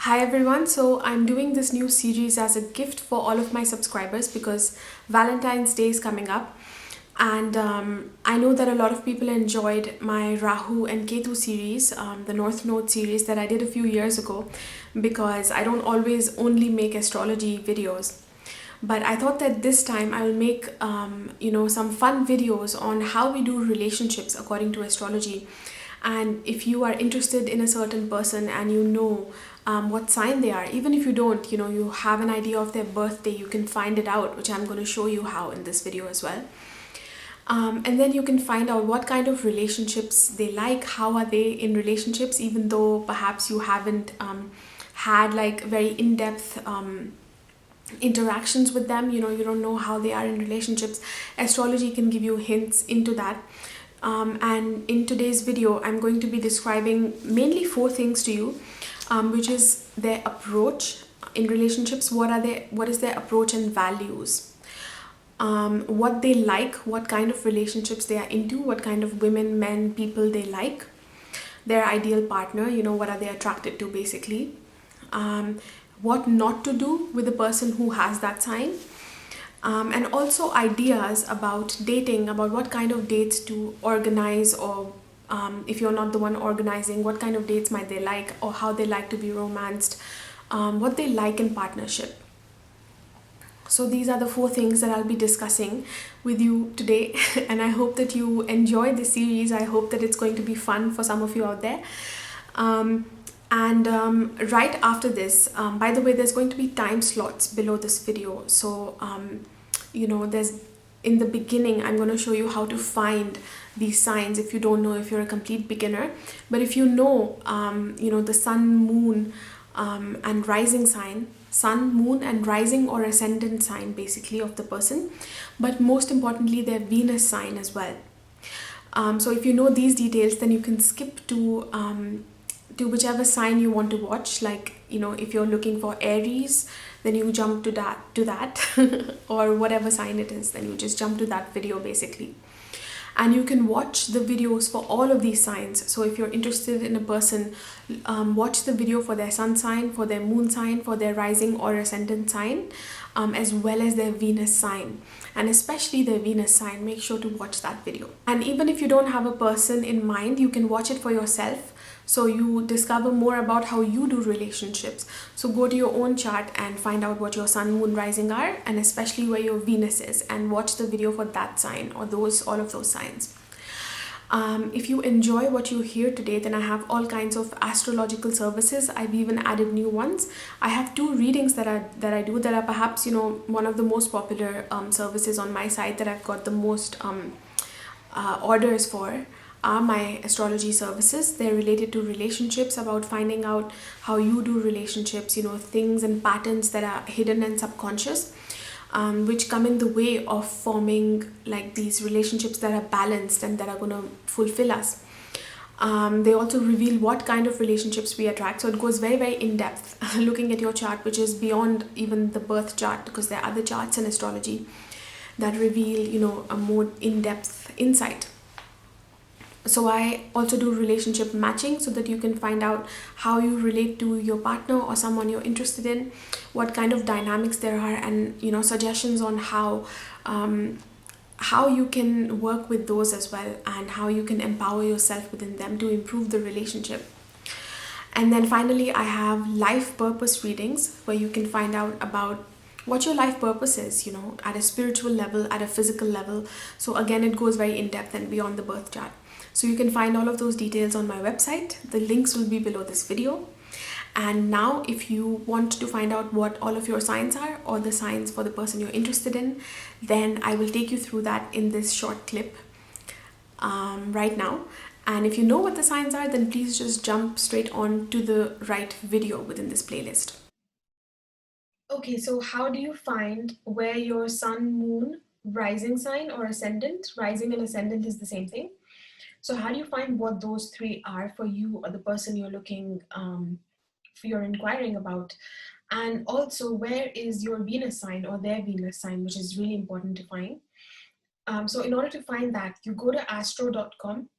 Hi everyone, so I'm doing this new series as a gift for all of my subscribers because Valentine's Day is coming up, and I know that a lot of people enjoyed my Rahu and Ketu series, the North Node series that I did a few years ago, because I don't always only make astrology videos. But I thought that this time I will make some fun videos on how we do relationships according to astrology. And if you are interested in a certain person and you know what sign they are, even if you don't, you have an idea of their birthday, you can find it out, which I'm going to show you how in this video as well. And then you can find out what kind of relationships they like, how are they in relationships, even though perhaps you haven't had like very in-depth interactions with them, you don't know how they are in relationships. Astrology can give you hints into that. And in today's video, I'm going to be describing mainly 4 things to you, which is their approach in relationships. What is their approach and values? What they like, what kind of relationships they are into, what kind of women, men, people they like, their ideal partner, what are they attracted to basically, what not to do with the person who has that sign, and also ideas about dating, about what kind of dates to organize, or if you're not the one organizing, what kind of dates might they like, or how they like to be romanced, what they like in partnership. So these are the 4 things that I'll be discussing with you today, and I hope that you enjoy this series. I hope that it's going to be fun for some of you out there. Right after this, by the way, there's going to be time slots below this video. So, there's in the beginning, I'm going to show you how to find these signs if you don't know, if you're a complete beginner. But if you know, the sun, moon, and rising sign, sun, moon, and rising or ascendant sign basically of the person, but most importantly, their Venus sign as well. So if you know these details, then you can skip to whichever sign you want to watch. Like, if you're looking for Aries, then you jump to that or whatever sign it is, then you just jump to that video basically. And you can watch the videos for all of these signs. So if you're interested in a person, watch the video for their sun sign, for their moon sign, for their rising or ascendant sign, as well as their Venus sign. And especially their Venus sign, make sure to watch that video. And even if you don't have a person in mind, you can watch it for yourself, so you discover more about how you do relationships. So go to your own chart and find out what your sun, moon, rising are, and especially where your Venus is, and watch the video for that sign or all of those signs. If you enjoy what you hear today, then I have all kinds of astrological services. I've even added new ones. I have 2 readings that I do that are perhaps one of the most popular services on my site that I've got the most orders for. Are my astrology services. They're related to relationships, about finding out how you do relationships, things and patterns that are hidden and subconscious, which come in the way of forming like these relationships that are balanced and that are going to fulfill us. They also reveal what kind of relationships we attract. So it goes very, very in depth looking at your chart, which is beyond even the birth chart, because there are other charts in astrology that reveal, a more in-depth insight. So I also do relationship matching, so that you can find out how you relate to your partner or someone you're interested in, what kind of dynamics there are, and suggestions on how you can work with those as well, and how you can empower yourself within them to improve the relationship. And then finally, I have life purpose readings, where you can find out about what your life purpose is, at a spiritual level, at a physical level. So again, it goes very in depth and beyond the birth chart. So you can find all of those details on my website. The links will be below this video. And now, if you want to find out what all of your signs are, or the signs for the person you're interested in, then I will take you through that in this short clip right now. And if you know what the signs are, then please just jump straight on to the right video within this playlist. Okay, so how do you find where your sun, moon, rising sign or ascendant, rising and ascendant is the same thing. So how do you find what those 3 are for you or the person you're you're inquiring about? And also, where is your Venus sign or their Venus sign, which is really important to find. So in order to find that, you go to astro.com.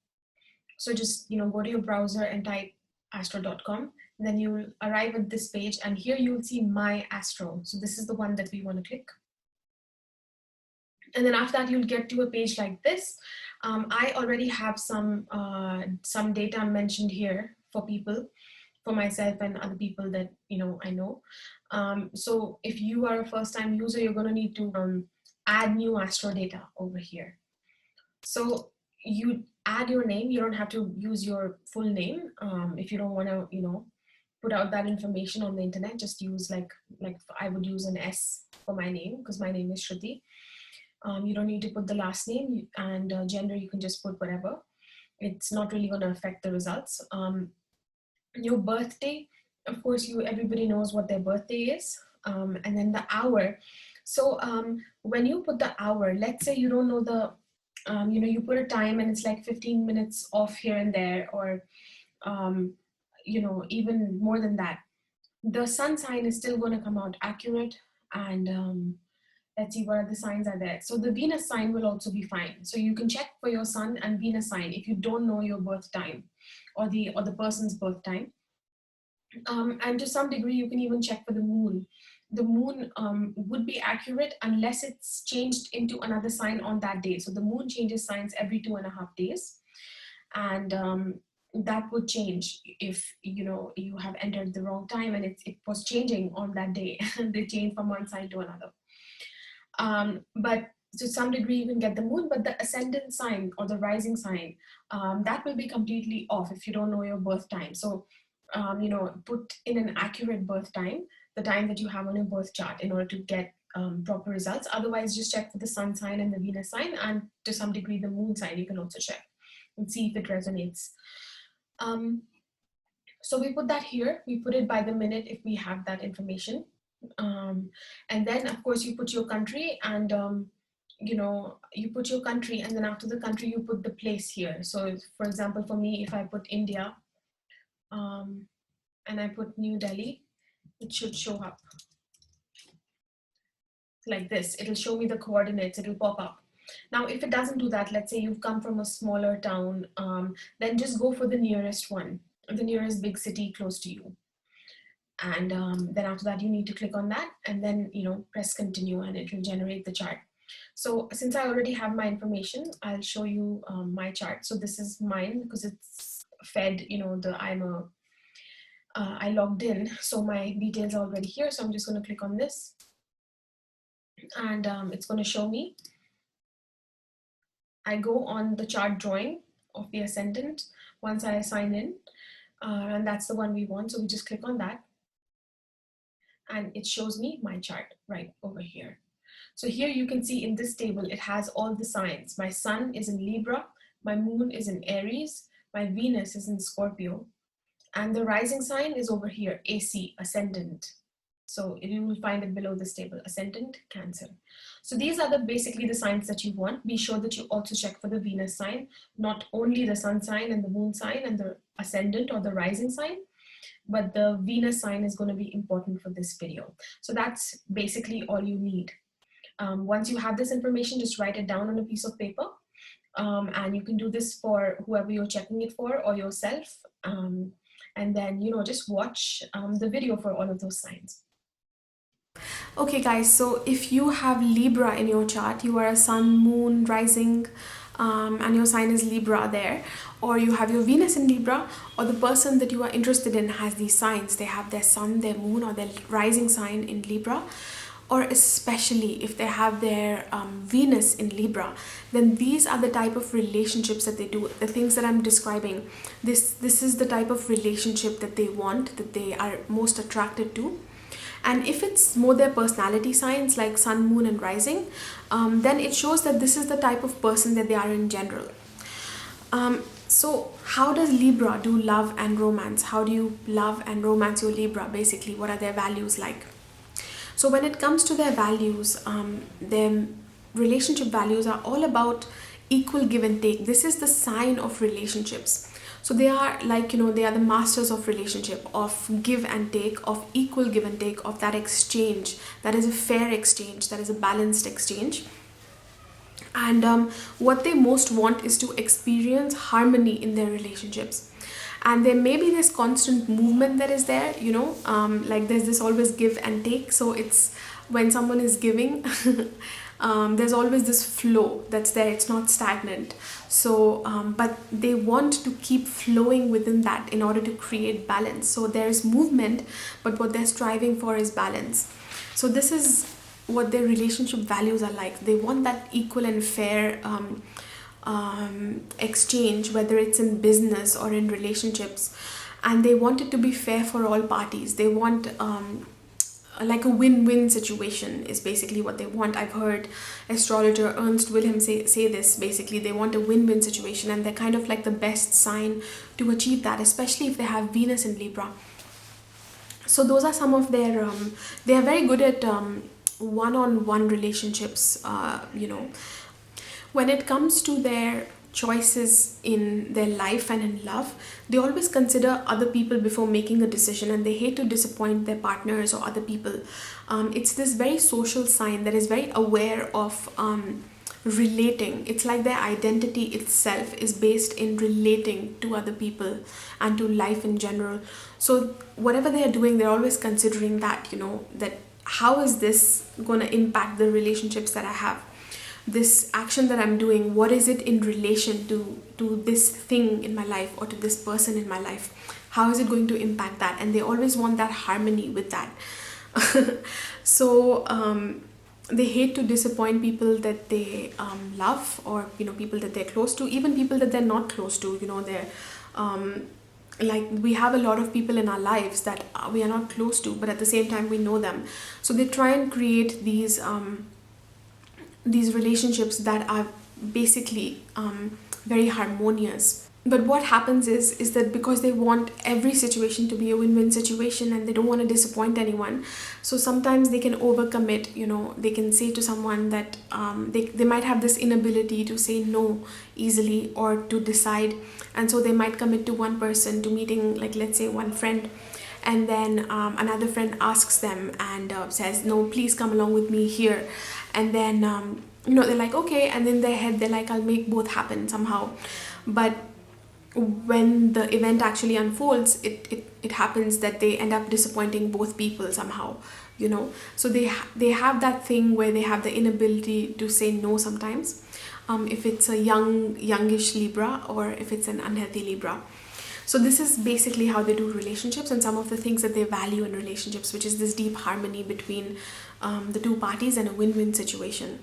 So just, go to your browser and type astro.com. Then you will arrive at this page, and here you will see My Astro. So this is the one that we want to click. And then after that, you'll get to a page like this. I already have some data mentioned here for people, for myself and other people that I know. So if you are a first-time user, you're going to need to add new astro data over here. So you add your name. You don't have to use your full name if you don't want to put out that information on the internet. Just use like I would use an S for my name, because my name is Shruti. You don't need to put the last name, and gender you can just put whatever. It's not really going to affect the results. Your birthday, of course, everybody knows what their birthday is, and then the hour. So when you put the hour, let's say you don't know the you put a time and it's like 15 minutes off here and there, or even more than that, the sun sign is still going to come out accurate. And let's see what other signs are there. So the Venus sign will also be fine. So you can check for your sun and Venus sign if you don't know your birth time or the person's birth time. And to some degree, you can even check for the moon. The moon would be accurate unless it's changed into another sign on that day. So the moon changes signs every 2.5 days. And that would change if you have entered the wrong time and it was changing on that day. They change from one sign to another. But to some degree you can get the moon, but the ascendant sign or the rising sign, that will be completely off if you don't know your birth time. So put in an accurate birth time, the time that you have on your birth chart, in order to get proper results. Otherwise, just check for the sun sign and the Venus sign, and to some degree the moon sign you can also check and see if it resonates. So we put that here. We put it by the minute if we have that information. And then of course you put your country, and you put your country, and then after the country you put the place here. So for example, for me, if I put India and I put New Delhi, it should show up like this. It'll show me the coordinates, it'll pop up. Now if it doesn't do that, let's say you've come from a smaller town, then just go for the nearest one, the nearest big city close to you. And then after that you need to click on that, and then press continue, and it will generate the chart. So since I already have my information, I'll show you my chart. So this is mine because it's fed, I logged in, so my details are already here. So I'm just going to click on this, and it's going to show me. I go on the chart drawing of the ascendant once I sign in, and that's the one we want. So we just click on that, and it shows me my chart right over here. So here you can see in this table, it has all the signs. My sun is in Libra, my moon is in Aries, my Venus is in Scorpio, and the rising sign is over here, AC, ascendant. So you will find it below this table, ascendant, Cancer. So these are basically the signs that you want. Be sure that you also check for the Venus sign, not only the sun sign and the moon sign and the ascendant or the rising sign, but the Venus sign is going to be important for this video. So that's basically all you need. Once you have this information, just write it down on a piece of paper, and you can do this for whoever you're checking it for or yourself, and then just watch the video for all of those signs. Okay guys, so if you have Libra in your chart, you are a sun, moon, rising, and your sign is Libra there, or you have your Venus in Libra, or the person that you are interested in has these signs, they have their sun, their moon, or their rising sign in Libra, or especially if they have their Venus in Libra, then these are the type of relationships that they do, the things that I'm describing. This is the type of relationship that they want, that they are most attracted to. And if it's more their personality signs like sun, moon, and rising, then it shows that this is the type of person that they are in general. So how does Libra do love and romance? How do you love and romance your Libra? Basically, what are their values like? So when it comes to their values, their relationship values are all about equal give and take. This is the sign of relationships. So they are like, they are the masters of relationship, of give and take, of equal give and take, of that exchange. That is a fair exchange, that is a balanced exchange. And what they most want is to experience harmony in their relationships. and there may be this constant movement that is there, you know, like there's this always give and take. So it's when someone is giving there's always this flow that's there, it's not stagnant. So but they want to keep flowing within that in order to create balance. So there's movement, but what they're striving for is balance. So this is what their relationship values are like. They want that equal and fair exchange, whether it's in business or in relationships, and they want it to be fair for all parties. They want like a win-win situation is basically what they want. I've heard astrologer Ernst Wilhelm say this. Basically they want a win-win situation, and they're kind of like the best sign to achieve that, especially if they have Venus in Libra. So those are some of their they are very good at one-on-one relationships, you know. When it comes to their choices in their life and in love, they always consider other people before making a decision, and they hate to disappoint their partners or other people. It's this very social sign that is very aware of relating. It's like their identity itself is based in relating to other people and to life in general. So whatever they are doing, they're always considering that, you know, that how is this going to impact the relationships that I have? This action that I'm doing, what is it in relation to this thing in my life or to this person in my life? How is it going to impact that? And they always want that harmony with that. So they hate to disappoint people that they love, or, you know, people that they're close to, even people that they're not close to. You know, they're like, we have a lot of people in our lives that we are not close to, but at the same time we know them. So they try and create these relationships that are basically very harmonious. But what happens is that because they want every situation to be a win-win situation and they don't want to disappoint anyone, so sometimes they can overcommit. You know, they can say to someone that they might have this inability to say no easily or to decide, and so they might commit to one person, to meeting, like, let's say one friend, and then another friend asks them and says, no, please come along with me here. And then you know, they're like, okay, and in their head they're like, I'll make both happen somehow. But when the event actually unfolds, it happens that they end up disappointing both people somehow, you know. So they have that thing where they have the inability to say no sometimes, if it's a youngish Libra or if it's an unhealthy Libra. So this is basically how they do relationships, and some of the things that they value in relationships, which is this deep harmony between the two parties and a win-win situation.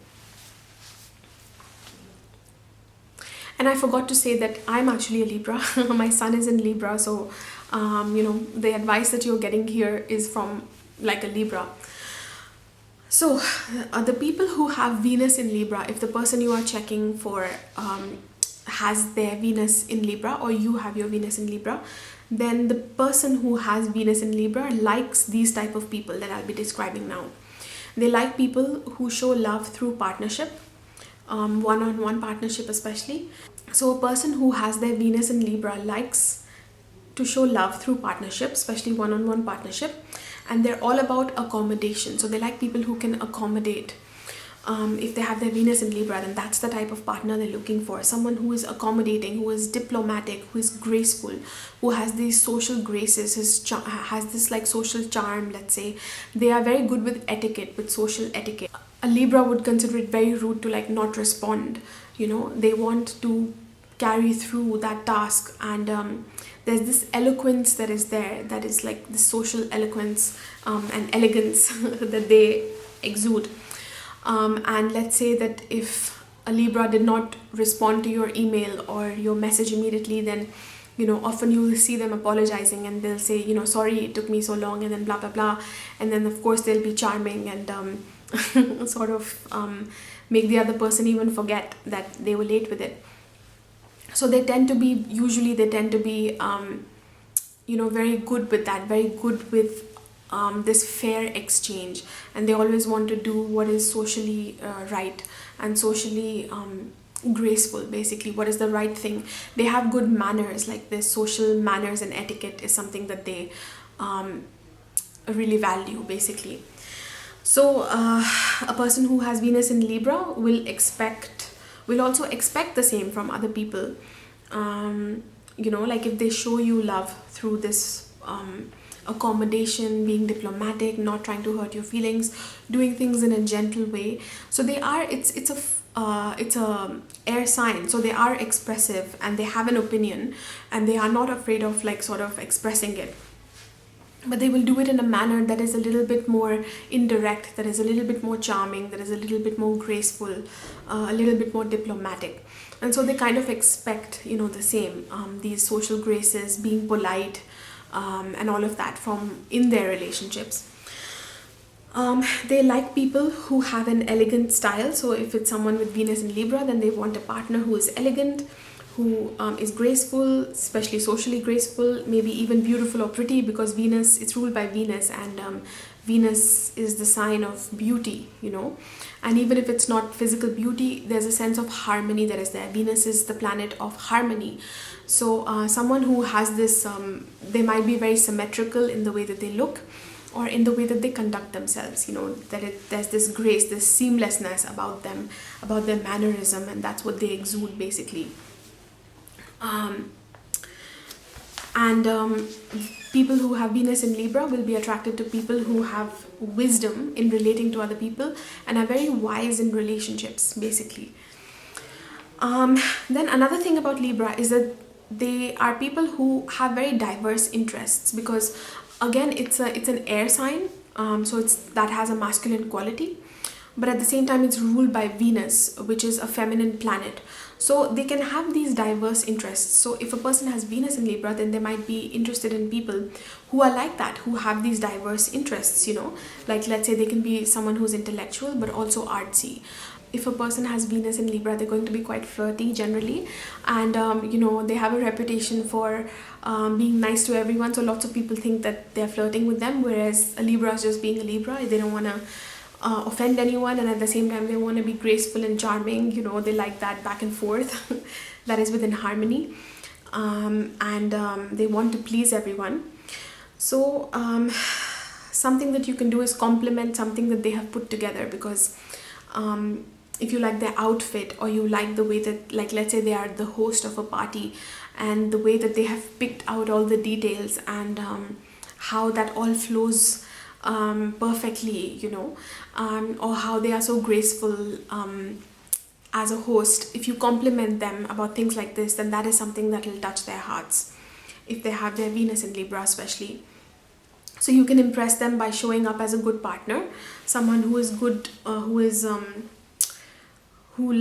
And I forgot to say that I'm actually a Libra. My sun is in Libra, so you know, the advice that you're getting here is from like a Libra. So the people who have Venus in Libra, if the person you are checking for has their Venus in Libra, or you have your Venus in Libra, then the person who has Venus in Libra likes these type of people that I'll be describing now. They like people who show love through partnership, one-on-one partnership especially. So a person who has their Venus in Libra likes to show love through partnership, especially one-on-one partnership, and they're all about accommodation. So they like people who can accommodate. If they have their Venus in Libra, then that's the type of partner they're looking for. Someone who is accommodating, who is diplomatic, who is graceful, who has these social graces, has this like social charm, let's say. They are very good with etiquette, with social etiquette. A Libra would consider it very rude to like not respond, you know. They want to carry through that task, and there's this eloquence that is there, that is like the social eloquence and elegance that they exude. And let's say that if a Libra did not respond to your email or your message immediately, then, you know, often you will see them apologizing, and they'll say, you know, sorry it took me so long, and then blah blah blah, and then of course they'll be charming and sort of make the other person even forget that they were late with it. So they tend to be, usually they tend to be you know, very good with that, very good with this fair exchange, and they always want to do what is socially right and socially graceful, basically what is the right thing. They have good manners, like this social manners and etiquette is something that they really value, basically. So a person who has Venus in Libra will also expect the same from other people. like if they show you love through this accommodation, being diplomatic, not trying to hurt your feelings, doing things in a gentle way. So they are, it's a air sign, so they are expressive and they have an opinion and they are not afraid of like sort of expressing it, but they will do it in a manner that is a little bit more indirect, that is a little bit more charming, that is a little bit more graceful, a little bit more diplomatic. And so they kind of expect, the same, these social graces, being polite, and all of that from in their relationships. They like people who have an elegant style. So if it's someone with Venus in Libra, then they want a partner who is elegant, who is graceful, especially socially graceful, maybe even beautiful or pretty, because Venus, it's ruled by Venus, and Venus is the sign of beauty, and even if it's not physical beauty, there's a sense of harmony that is there. Venus is the planet of harmony. So someone who has this, they might be very symmetrical in the way that they look or in the way that they conduct themselves, there's this grace, this seamlessness about them, about their mannerism, and that's what they exude basically. People who have Venus in Libra will be attracted to people who have wisdom in relating to other people and are very wise in relationships basically. Then another thing about Libra is that they are people who have very diverse interests, because again it's an air sign, so that has a masculine quality, but at the same time it's ruled by Venus, which is a feminine planet. So they can have these diverse interests. So if a person has Venus in Libra, then they might be interested in people who are like that, who have these diverse interests, like let's say they can be someone who's intellectual but also artsy. If a person has Venus in Libra, they're going to be quite flirty generally, and they have a reputation for being nice to everyone, so lots of people think that they're flirting with them, whereas a Libra is just being a Libra. They don't want to offend anyone, and at the same time they want to be graceful and charming. They like that back and forth that is within harmony, and they want to please everyone. So something that you can do is compliment something that they have put together, because if you like their outfit, or you like the way that, like let's say they are the host of a party, and the way that they have picked out all the details, and how that all flows perfectly, or how they are so graceful as a host. If you compliment them about things like this, then that is something that will touch their hearts, if they have their Venus in Libra especially. So you can impress them by showing up as a good partner, someone who is good, who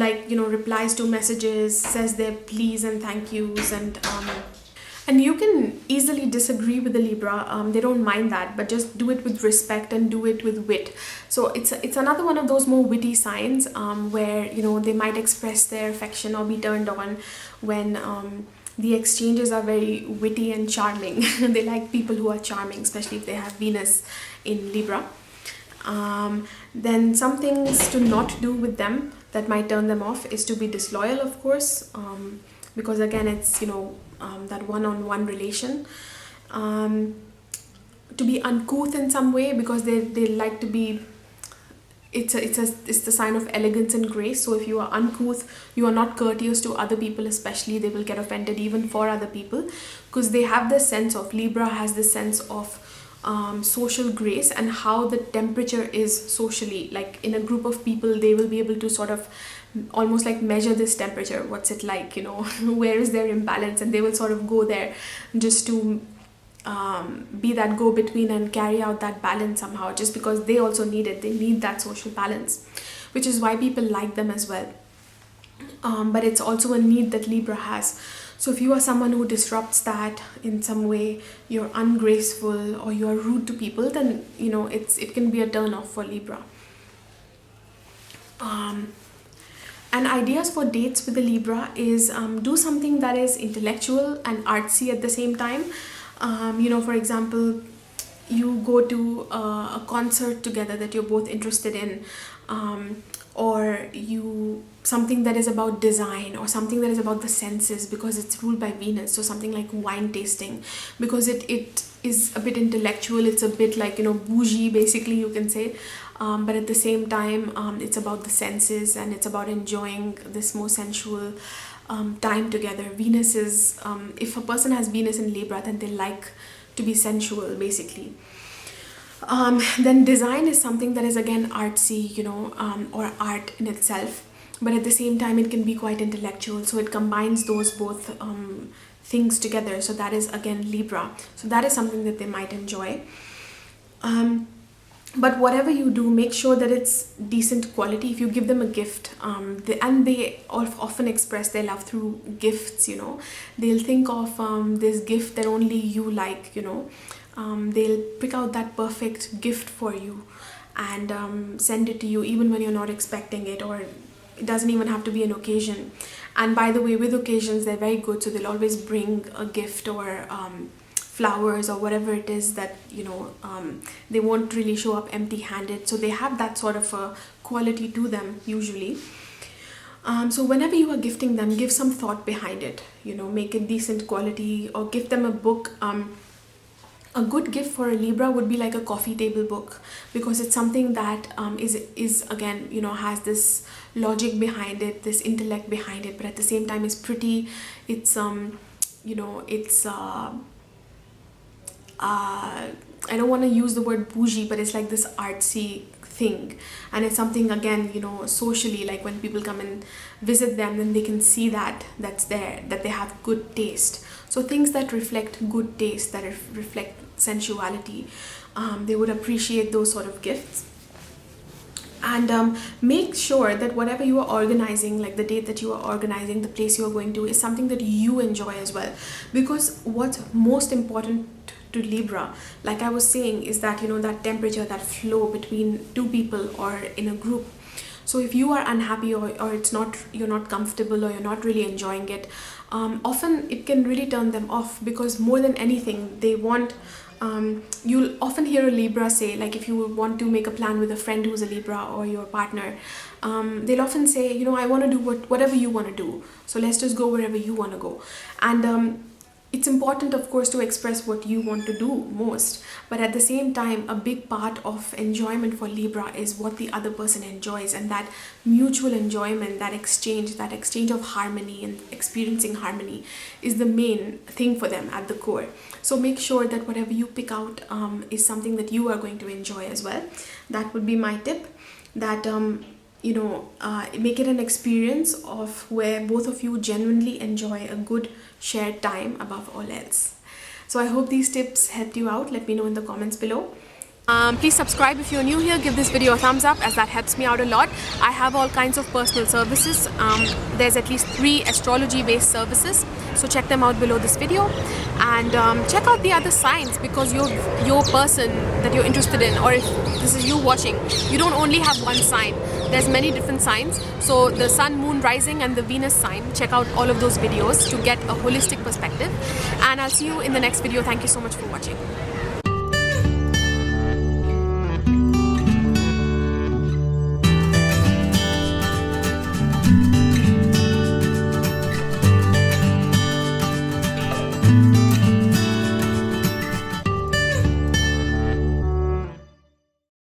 replies to messages, says their please and thank yous, and you can easily disagree with the Libra. They don't mind that, but just do it with respect and do it with wit. So it's another one of those more witty signs, where they might express their affection or be turned on when the exchanges are very witty and charming. They like people who are charming, especially if they have Venus in Libra. Then some things to not do with them that might turn them off is to be disloyal, of course, because again it's that one-on-one relation, to be uncouth in some way, because they like to be, it's the sign of elegance and grace. So if you are uncouth, you are not courteous to other people especially, they will get offended even for other people, because they have this sense of, Libra has this sense of social grace and how the temperature is socially. Like in a group of people, they will be able to sort of almost like measure this temperature, what's it like, where is their imbalance, and they will sort of go there just to be that go-between and carry out that balance somehow, just because they also need it. They need that social balance, which is why people like them as well. But it's also a need that Libra has. So if you are someone who disrupts that in some way, you're ungraceful or you're rude to people, then it can be a turn off for Libra. And ideas for dates with the Libra is do something that is intellectual and artsy at the same time. For example, you go to a concert together that you're both interested in, or something that is about design, or something that is about the senses, because it's ruled by Venus. So something like wine tasting, because it is a bit intellectual, it's a bit like bougie basically, you can say, but at the same time it's about the senses, and it's about enjoying this more sensual time together. Venus is, if a person has Venus in Libra, then they like to be sensual basically. Then design is something that is again artsy, you know, or art in itself, but at the same time it can be quite intellectual, so it combines those both things together. So that is again Libra, so that is something that they might enjoy. But whatever you do, make sure that it's decent quality. If you give them a gift, and they often express their love through gifts, you know, they'll think of this gift that only you like, you know. They'll pick out that perfect gift for you and send it to you even when you're not expecting it, or it doesn't even have to be an occasion. And by the way, with occasions, they're very good, so they'll always bring a gift or flowers or whatever it is that, you know, they won't really show up empty-handed, so they have that sort of a quality to them usually. So whenever you are gifting them, give some thought behind it, you know, make it decent quality, or give them a book. A good gift for a Libra would be like a coffee table book, because it's something that is again, you know, has this logic behind it, this intellect behind it, but at the same time is pretty. It's you know, it's I don't want to use the word bougie, but it's like this artsy thing, and it's something again, you know, socially, like when people come and visit them, then they can see that that's there, that they have good taste. So things that reflect good taste, that reflect sensuality, they would appreciate those sort of gifts. And make sure that whatever you are organizing, like the date that you are organizing, the place you are going to, is something that you enjoy as well. Because what's most important to Libra, like I was saying, is that, you know, that temperature, that flow between two people or in a group. So if you are unhappy, or it's not, you're not comfortable, or you're not really enjoying it, often it can really turn them off, because more than anything they want, you'll often hear a Libra say, like if you want to make a plan with a friend who's a Libra or your partner, they'll often say, you know, I want to do whatever you want to do, so let's just go wherever you want to go. And it's important, of course, to express what you want to do most, but at the same time, a big part of enjoyment for Libra is what the other person enjoys, and that mutual enjoyment, that exchange of harmony and experiencing harmony is the main thing for them at the core. So make sure that whatever you pick out is something that you are going to enjoy as well. That would be my tip, that you know, make it an experience of where both of you genuinely enjoy a good shared time above all else. So I hope these tips helped you out. Let me know in the comments below. Please subscribe if you're new here. Give this video a thumbs up, as that helps me out a lot. I have all kinds of personal services. There's at least 3 astrology based services, so check them out below this video. And check out the other signs, because your person that you're interested in, or if this is you watching, you don't only have one sign. There's many different signs. So the sun, moon, rising, and the Venus sign, check out all of those videos to get a holistic perspective. And I'll see you in the next video. Thank you so much for watching.